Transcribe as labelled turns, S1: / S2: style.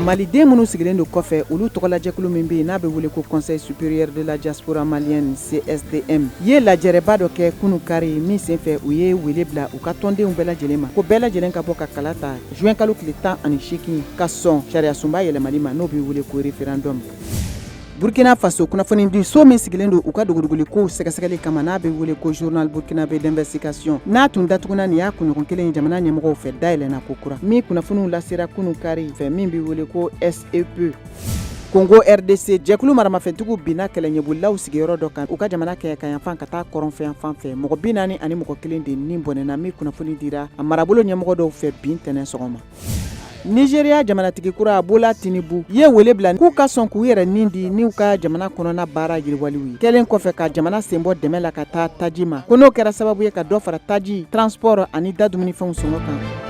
S1: maliden minnu sigilen do kɔfɛ olu tɔgɔlajɛkulu min bɛ n'a bɛ wele ko Conseil supérieur de la diaspora malienne CSDM ye lajɛrɛba dɔ kɛ kunu kari min senfɛ u ye wele bila u ka tɔndenw bɛɛ lajɛlen ma ko bɛɛ lajɛlen ka bɔ ka kala ta juin kalo tile 18 ka sɔn sariya sunba yɛlɛmali ma n'o bɛ wele ko référendum. Burkina Faso kunnafoni di so min sigilen do u ka duguduguli ko sɛgɛsɛgɛli kama n'a bɛ wele ko journal burkinabé d'investigation n'a tun datuguna nin y'a kunɲɔgɔn kelen jamana ɲɛmɔgɔw fɛ dayɛlɛnna ko kura min kunnafoniw lasera kunu kari fɛ min bɛ wele ko SEP. Congo RDC jɛkulu maramafɛntigiw binna kɛlɛ ɲɛbolilaw sigiyɔrɔ dɔ kan u ka jamana kɛ ka yanfan ka taa kɔrɔnfɛn fan fɛ mɔgɔ 40 ani mɔgɔ 1 de nin bɔnɛna min kunnafoni dira a marabolo ɲɛmɔgɔ dɔw fɛ bin tɛnɛn sɔgɔma. Nigeria jamanatigi kura Bola Tinubu ye wele bila k'u ka sɔn k'u yɛrɛ nin di n'u ka jamana kɔnɔna baara yiriwaliw ye kɛlen kɔfɛ ka jamana senbɔ dɛmɛ la ka taa taji ma ko n'o kɛra sababu ye ka dɔ fara taji transport ani dadumunifɛnw sɔngɔ kan.